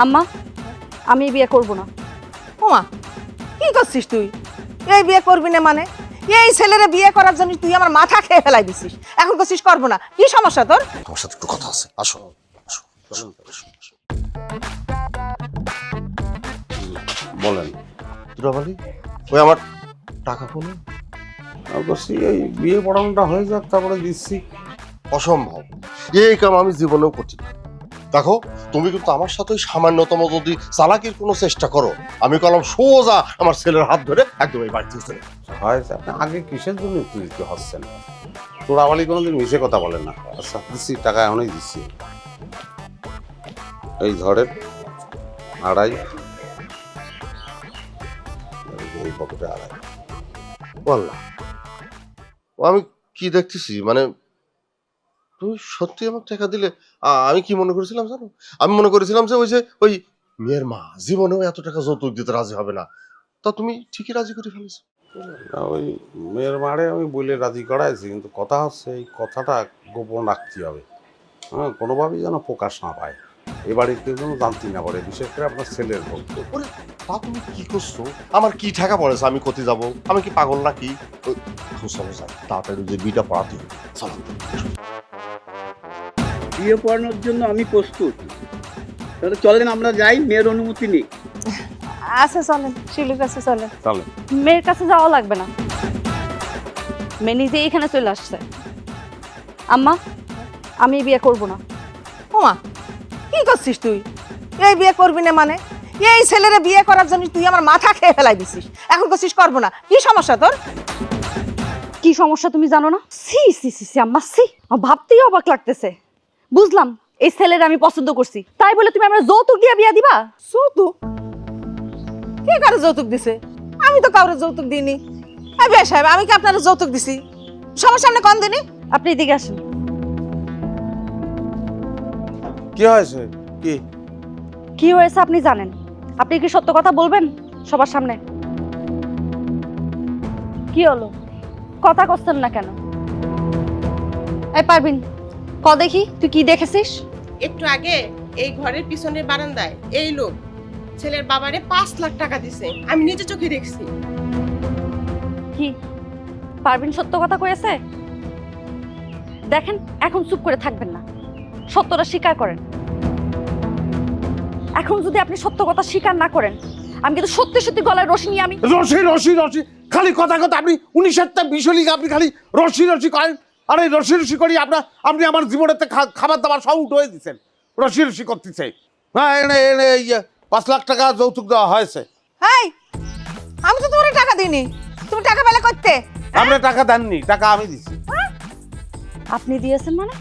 আম্মা আমি বিয়ে করব না। ওমা কি করছিস তুই? এই বিয়ে করবি না মানে? এই ছেলেরে বিয়ে করার জন্য তুই আমার মাথা খেয়ে ফেলাই দিছিস, এখন করছিস করবো না? কি সমস্যা তোর? আমার সাথে একটু কথা আছে, আসো আসো আসো, আসো, আসো। বলেন দুলাভাই, ওই আমার টাকা কোনো বলছি এই বিয়ে পড়ানোটা হয়ে যাক, তারপরে দিচ্ছি। অসম্ভব, এই কাম আমি জীবনেও করছি না। দেখো তুমি কিন্তু আমার সাথে ওই সামান্যতম যদি চালাকির কোনো চেষ্টা করো, আমি কলম সোজা আমার ছেলের হাত ধরে একদম এই বাড়িতে চলে যাবো। হয়েছে আপনি আগে কিসের জন্য তুলতে হচ্ছেন? তোর আওয়ালি কোনোদিন মিশে কথা বলেন না। আচ্ছা দিচ্ছি, টাকা এখনই দিচ্ছি। এই ধরেন 2.5, এই পকেটে 2.5। বললাম ও আমি কি দেখতেছি, মানে তুমি সত্যি আমার টাকা দিলে? আমি কি মনে করেছিলাম জানো? আমি মনে করেছিলাম যে ওই মেয়ের মা জীবনেও এত টাকা যৌতুক দিতে রাজি হবে না, তা তুমি ঠিকই রাজি করে ফেলেছো। ওই মেয়ের মারে আমি বলে রাজি করাইছি, কিন্তু কথা হচ্ছে এই কথাটা গোপন রাখতে হবে। হ্যাঁ, কোনোভাবেই যেন প্রকাশ না পায়, এ বাড়ির কেউ যেন জানতে না পারে, বিশেষ করে আপনার ছেলের লোক। ওরে তা তুমি কি করছো? আমার কি টাকা পড়েছে? আমি কোথায় যাবো? আমি কি পাগল নাকি? এখন চলো যাই, তাড়াতাড়ি যে বিটা পড়াতে হবে। চলো। বিয়ে পড়ানোর জন্য আমি প্রস্তুত। তাহলে চলেন আমরা যাই, মেয়ের অনুমতি নিই। আচ্ছা চলেন, শিলির কাছে চলেন। তাহলে মেয়ের কাছে যাওয়া লাগবে না, মেয়ে নিজে এখানে চলে আসছে। আম্মা আমি বিয়ে করব না। ওমা কি করছিস তুই? এই বিয়ে করবি না মানে? এই ছেলেরে বিয়ে করার জন্য তুই আমার মাথা খেয়ে ফেলাই দিছিস, এখন করছিস করবো না? কি সমস্যা তোর? কি সমস্যা তুমি জানো না? সি সি সি সি আম্মা সি, আমার ভাবতেই অবাক লাগতেছে। বুঝলাম এই ছেলের আমি পছন্দ করছি, তাই বলে তুমি আমার যৌতুক দিয়ে বিয়ে দিবা? যৌতুক? কে কারো যৌতুক দিছে? আমি তো কাউরে যৌতুক দিইনি। এই বিয়ে সাহেব, আমি কি আপনার যৌতুক দিছি? সমস্যা আপনি কম দিনি? আপনি এদিকে আসেন। কি হয়েছে? কি কি হয়েছে আপনি জানেন? আপনি কি সত্য কথা বলবেন সবার সামনে? কি হলো, কথা করছেন না কেন? এই পারবিন, ক দেখি তুই কি দেখেছিস? একটু আগে এই ঘরের পিছনের বারান্দায় এই লোক ছেলের বাবারে 5 লাখ টাকা দিছে, আমি নিজে চোখে দেখছি। কি পারবিন সত্য কথা কয়েছে? দেখেন এখন চুপ করে থাকবেন না, সত্যটা স্বীকার করেন। এখন যদি আপনি সত্য কথা স্বীকার না করেন, আমি কিন্তু সত্যি সত্যি গলায় রশি নিয়ে আমি রশি রশি রশি, খালি কথা কথা আপনি 19টা বিষয় লিখে আপনি খালি রশি রশি করেন। আর এই রশি রশি করি আপনি আমার জীবনেতে খাবার দাবার সব উঠে দিচ্ছেন। রশি রশি করতেছে। হ্যাঁ, 5 লাখ টাকা যৌতুক দেওয়া হয়েছে। হাই, আমি তো তোমার টাকা দিইনি, তুমি টাকা পেলে করতে? আপনি টাকা দেননি, টাকা আমি দিচ্ছি। আপনি দিয়েছেন মানে?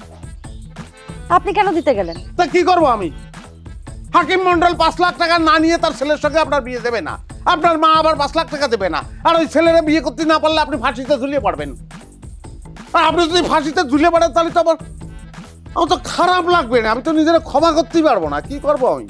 আপনি কেন দিতে গেলেন? তা কি করবো আমি? হাকিম মন্ডল 5 লাখ টাকা না নিয়ে তার ছেলের সঙ্গে আপনার বিয়ে দেবে না, আপনার মা আবার 5 লাখ টাকা দেবে না, আর ওই ছেলেরা বিয়ে করতে না পারলে আপনি ফাঁসিতে ঝুলিয়ে পড়বেন। আর আপনি যদি ফাঁসিতে ঝুলিয়ে পড়েন তাহলে তো আমার তো খারাপ লাগবে না, আমি তো নিজেরা ক্ষমা করতেই পারবো না। কি করবো আমি?